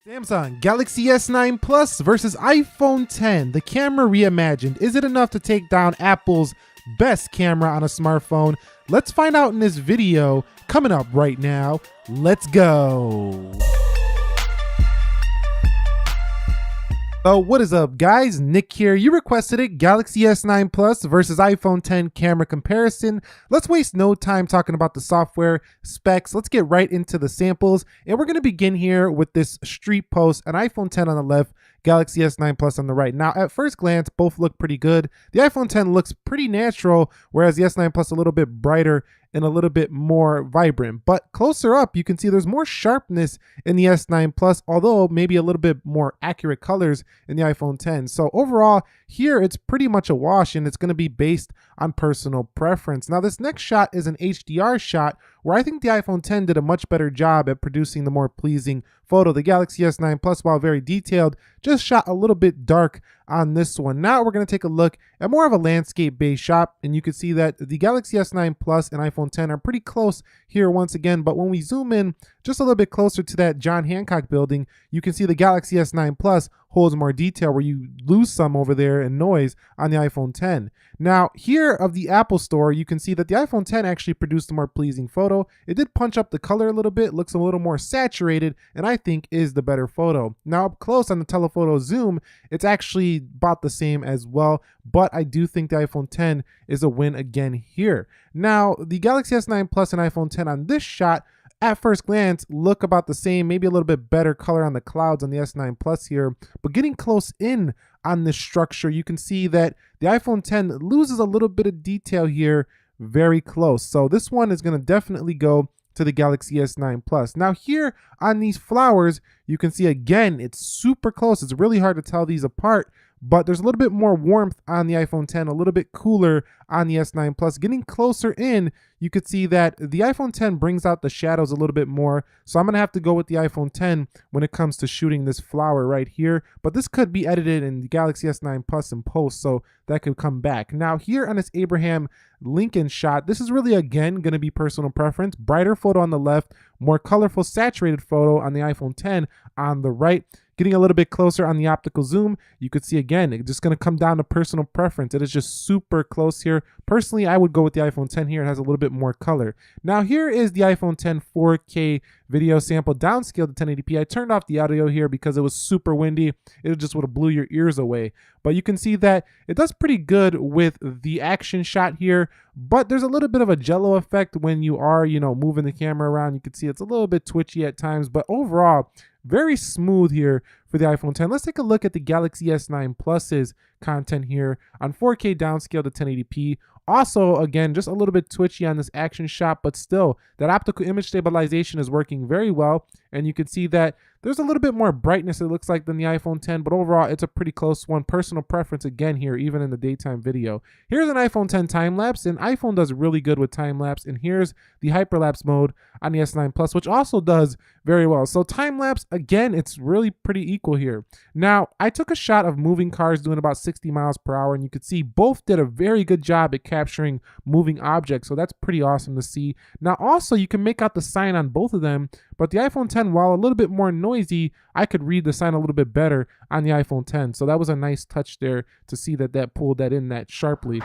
Samsung Galaxy S9 Plus versus iPhone 10. The camera reimagined. Is it enough to take down Apple's best camera on a smartphone? Let's find out in this video coming up right now. Let's go. So what is up, guys? Nick here. You requested it. Galaxy S9 Plus versus iPhone 10 camera comparison. Let's waste no time talking about the software specs. Let's get right into the samples. And we're going to begin here with this street post, an iPhone 10 on the left, Galaxy S9 Plus on the right. Now, at first glance, both look pretty good. The iPhone 10 looks pretty natural, whereas the S9 Plus a little bit brighter and a little bit more vibrant. But closer up, you can see there's more sharpness in the S9 Plus, although maybe a little bit more accurate colors in the iPhone 10. So overall, here it's pretty much a wash, and it's going to be based on personal preference. Now, this next shot is an HDR shot, where I think the iPhone 10 did a much better job at producing the more pleasing photo. The Galaxy S9 Plus, while very detailed, just shot a little bit dark on this one. Now we're going to take a look at more of a landscape-based shot, and you can see that the Galaxy S9 Plus and iPhone 10 are pretty close here once again, but when we zoom in just a little bit closer to that John Hancock building, you can see the Galaxy S9 Plus holds more detail, where you lose some over there in noise on the iPhone 10. Now, here of the Apple Store, you can see that the iPhone 10 actually produced a more pleasing photo. It did punch up the color a little bit, looks a little more saturated, and I think is the better photo. Now, up close on the telephoto zoom, it's actually about the same as well, but I do think the iPhone 10 is a win again here. Now, the Galaxy S9 Plus and iPhone 10 on this shot, at first glance, look about the same, maybe a little bit better color on the clouds on the S9 Plus here, but getting close in on this structure, you can see that the iPhone 10 loses a little bit of detail here very close. So this one is going to definitely go to the Galaxy S9 Plus. Now here on these flowers, you can see again, it's super close. It's really hard to tell these apart, but there's a little bit more warmth on the iPhone 10, a little bit cooler on the S9 Plus. Getting closer in, you could see that the iPhone 10 brings out the shadows a little bit more. So I'm going to have to go with the iPhone 10 when it comes to shooting this flower right here. But this could be edited in the Galaxy S9 Plus in post, so that could come back. Now here on this Abraham Lincoln shot, this is really, again, going to be personal preference. Brighter photo on the left, more colorful, saturated photo on the iPhone 10 on the right. Getting a little bit closer on the optical zoom, you could see again, it's just going to come down to personal preference. It is just super close here. Personally, I would go with the iPhone 10 here. It has a little bit more color. Now here is the iPhone 10 4K video sample downscaled to 1080p. I turned off the audio here because it was super windy. It just would have blew your ears away. But you can see that it does pretty good with the action shot here, but there's a little bit of a jello effect when you are, moving the camera around. You can see it's a little bit twitchy at times, but overall, very smooth here for the iPhone 10. Let's take a look at the Galaxy S9 Plus's content here on 4K downscale to 1080p. Also, again, just a little bit twitchy on this action shot, but still, that optical image stabilization is working very well. And you can see that there's a little bit more brightness, it looks like, than the iPhone 10, but overall, it's a pretty close one. Personal preference again here, even in the daytime video. Here's an iPhone 10 time-lapse, and iPhone does really good with time-lapse. And here's the hyperlapse mode on the S9 Plus, which also does very well. So time-lapse, again, it's really pretty equal here. Now, I took a shot of moving cars doing about 60 miles per hour, and you could see both did a very good job at capturing moving objects, so that's pretty awesome to see. Now, also, you can make out the sign on both of them, but the iPhone 10, while a little bit more noisy, I could read the sign a little bit better on the iPhone 10. So that was a nice touch there to see that pulled that in that sharply.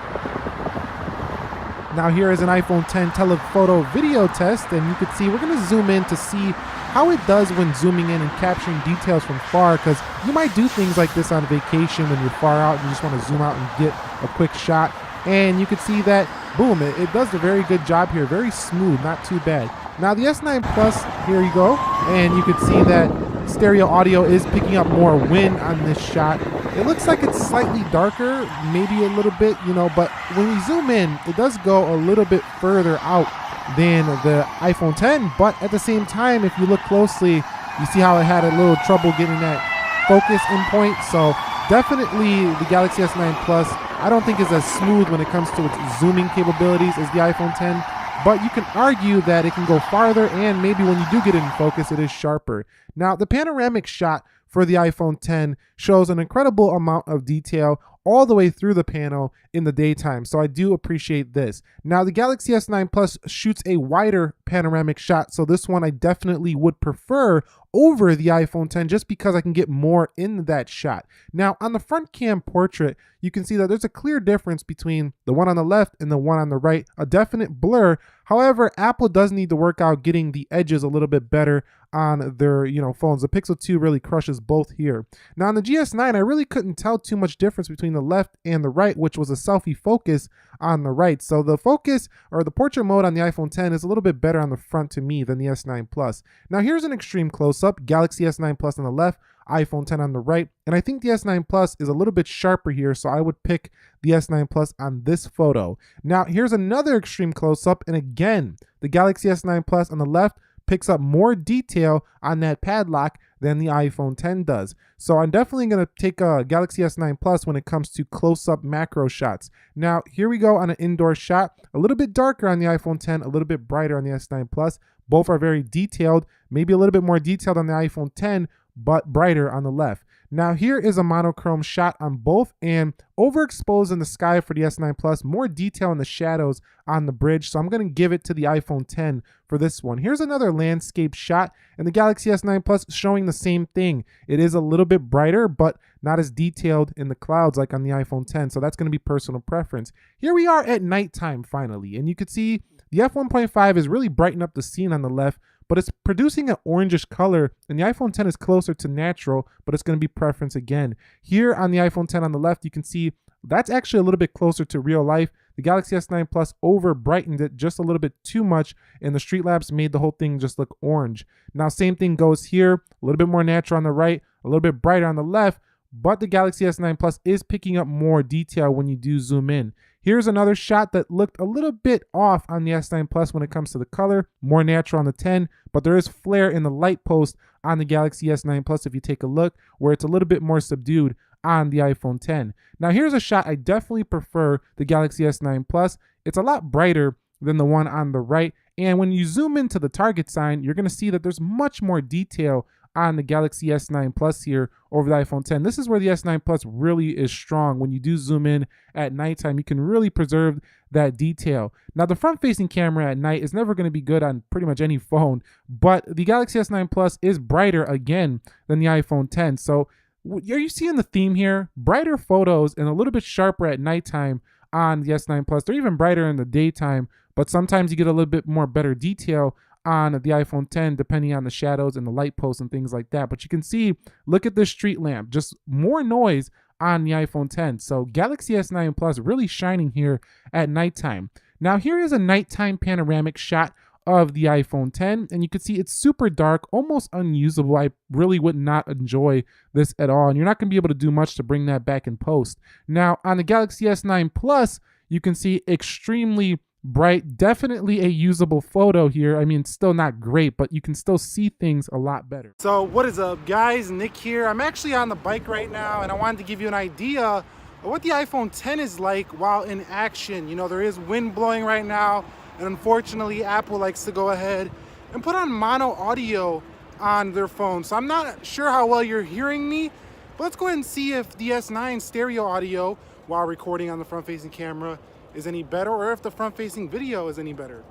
Now here is an iPhone 10 telephoto video test, and you can see we're going to zoom in to see how it does when zooming in and capturing details from far, because you might do things like this on vacation when you're far out and you just want to zoom out and get a quick shot. And you can see that, boom, it does a very good job here. Very smooth, not too bad. Now the S9 Plus, here you go, and you can see that stereo audio is picking up more wind on this shot. It looks like it's slightly darker, maybe a little bit, but when we zoom in, it does go a little bit further out than the iPhone 10, but at the same time, if you look closely, you see how it had a little trouble getting that focus in point. So definitely the Galaxy S9 Plus, I don't think is as smooth when it comes to its zooming capabilities as the iPhone 10, but you can argue that it can go farther, and maybe when you do get it in focus, it is sharper. Now, the panoramic shot for the iPhone 10 shows an incredible amount of detail. all the way through the panel in the daytime. So I do appreciate this. Now the Galaxy S9 Plus shoots a wider panoramic shot. So this one I definitely would prefer over the iPhone 10 just because I can get more in that shot. Now on the front cam portrait, you can see that there's a clear difference between the one on the left and the one on the right, a definite blur. However, Apple does need to work out getting the edges a little bit better on their phones. The Pixel 2 really crushes both here. Now on the GS9, I really couldn't tell too much difference between the left and the right, which was a selfie focus on the right. So the focus or the portrait mode on the iPhone 10 is a little bit better on the front to me than the S9 Plus. Now here's an extreme close-up, Galaxy S9 Plus on the left, iPhone 10 on the right, and I think the S9 Plus is a little bit sharper here, so I would pick the S9 Plus on this photo. Now here's another extreme close-up, and again, the Galaxy S9 Plus on the left picks up more detail on that padlock than the iPhone 10 does. So I'm definitely going to take a Galaxy S9 Plus when it comes to close-up macro shots. Now here we go on an indoor shot, a little bit darker on the iPhone 10, a little bit brighter on the S9 Plus. Both are very detailed, maybe a little bit more detailed on the iPhone 10, but brighter on the left. Now here is a monochrome shot on both, and overexposed in the sky for the S9 Plus, more detail in the shadows on the bridge, so I'm going to give it to the iPhone 10 for this one. Here's another landscape shot, and the Galaxy S9 Plus showing the same thing. It is a little bit brighter, but not as detailed in the clouds like on the iPhone 10, so that's going to be personal preference. Here we are at nighttime finally, and you can see the f1.5 is really brightening up the scene on the left, but it's producing an orangish color, and the iPhone 10 is closer to natural, but it's going to be preference again. Here on the iPhone 10 on the left, you can see that's actually a little bit closer to real life. The Galaxy S9 Plus over brightened it just a little bit too much, and the Streetlamps made the whole thing just look orange. Now same thing goes here, a little bit more natural on the right, a little bit brighter on the left, but the Galaxy S9 Plus is picking up more detail when you do zoom in. Here's another shot that looked a little bit off on the S9 Plus when it comes to the color, more natural on the 10, but there is flare in the light post on the Galaxy S9 Plus if you take a look, where it's a little bit more subdued on the iPhone 10. Now here's a shot I definitely prefer the Galaxy S9 Plus. It's a lot brighter than the one on the right, and when you zoom into the target sign, you're going to see that there's much more detail on the Galaxy S9 Plus here over the iPhone 10. This is where the S9 Plus really is strong. When you do zoom in at nighttime, you can really preserve that detail. Now the front-facing camera at night is never going to be good on pretty much any phone, but the Galaxy S9 Plus is brighter again than the iPhone 10. So are you seeing the theme here? Brighter photos and a little bit sharper at nighttime on the S9 Plus. They're even brighter in the daytime, but sometimes you get a little bit more better detail on the iPhone 10 depending on the shadows and the light posts and things like that. But you can see, look at this street lamp, just more noise on the iPhone 10. So Galaxy S9 Plus really shining here at nighttime. Now here is a nighttime panoramic shot of the iPhone 10, and you can see it's super dark, almost unusable. I really would not enjoy this at all, and you're not going to be able to do much to bring that back in post. Now on the Galaxy S9 Plus, you can see extremely bright, definitely a usable photo here. I mean, it's still not great, but you can still see things a lot better. So what is up, guys? Nick here. I'm actually on the bike right now, and I wanted to give you an idea of what the iPhone 10 is like while in action. You know, there is wind blowing right now, and unfortunately Apple likes to go ahead and put on mono audio on their phone. So I'm not sure how well you're hearing me, but let's go ahead and see if the S9 stereo audio while recording on the front-facing camera is any better, or if the front-facing video is any better.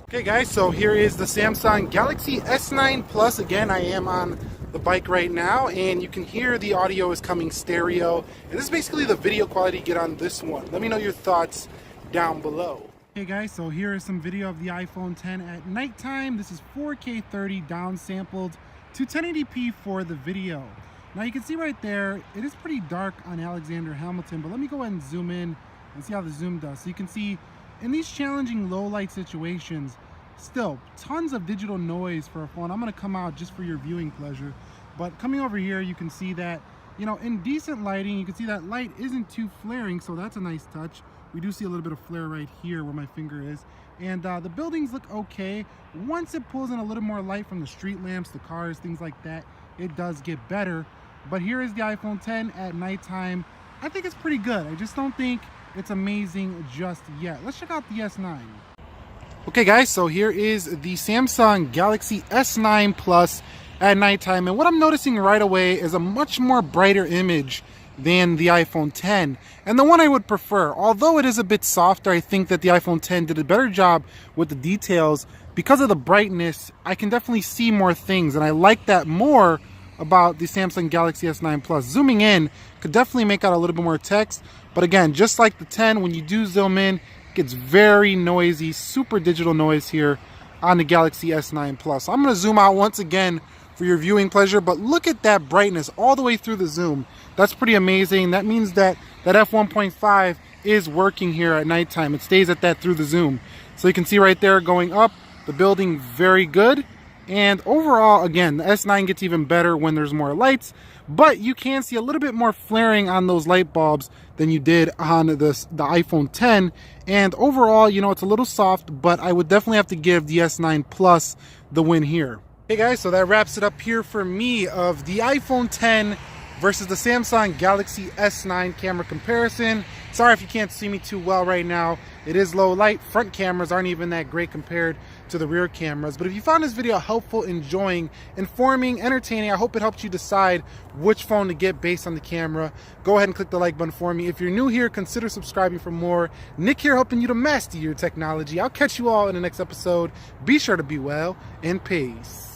Okay guys, so here is the Samsung Galaxy S9 Plus. Again, I am on the bike right now, and you can hear the audio is coming stereo, and this is basically the video quality you get on this one. Let me know your thoughts down below. Hey guys, so here is some video of the iPhone 10 at nighttime. This is 4K 30 downsampled to 1080p for the video. Now you can see right there, it is pretty dark on Alexander Hamilton, but let me go ahead and zoom in and see how the zoom does. So you can see in these challenging low light situations, still tons of digital noise for a phone. I'm going to come out just for your viewing pleasure, but coming over here, you can see that, you know, in decent lighting, you can see that light isn't too flaring, so that's a nice touch. We do see a little bit of flare right here where my finger is, and the buildings look okay. Once it pulls in a little more light from the street lamps, the cars, things like that, it does get better. But here is the iPhone 10 at nighttime. I think it's pretty good. I just don't think it's amazing just yet. Let's check out the S9. Okay guys, so here is the Samsung Galaxy S9 Plus at nighttime, and what I'm noticing right away is a much more brighter image than the iPhone 10, and the one I would prefer. Although it is a bit softer, I think that the iPhone 10 did a better job with the details. Because of the brightness, I can definitely see more things, and I like that more about the Samsung Galaxy S9 Plus. Zooming in could definitely make out a little bit more text, but again, just like the 10, when you do zoom in, it gets very noisy, super digital noise here on the Galaxy S9 Plus. I'm going to zoom out once again for your viewing pleasure, but look at that brightness all the way through the zoom. That's pretty amazing. That means that f1.5 is working here at nighttime. It stays at that through the zoom. So you can see right there going up, the building very good. And overall, again, the S9 gets even better when there's more lights, but you can see a little bit more flaring on those light bulbs than you did on the iPhone 10. And overall, you know, it's a little soft, but I would definitely have to give the S9 Plus the win here. Hey guys, so that wraps it up here for me of the iPhone 10 versus the Samsung Galaxy S9 camera comparison. Sorry if you can't see me too well right now. It is low light. Front cameras aren't even that great compared to the rear cameras. But if you found this video helpful, enjoying, informing, entertaining, I hope it helped you decide which phone to get based on the camera. Go ahead and click the like button for me. If you're new here, consider subscribing for more. Nick here, helping you to master your technology. I'll catch you all in the next episode. Be sure to be well, and peace.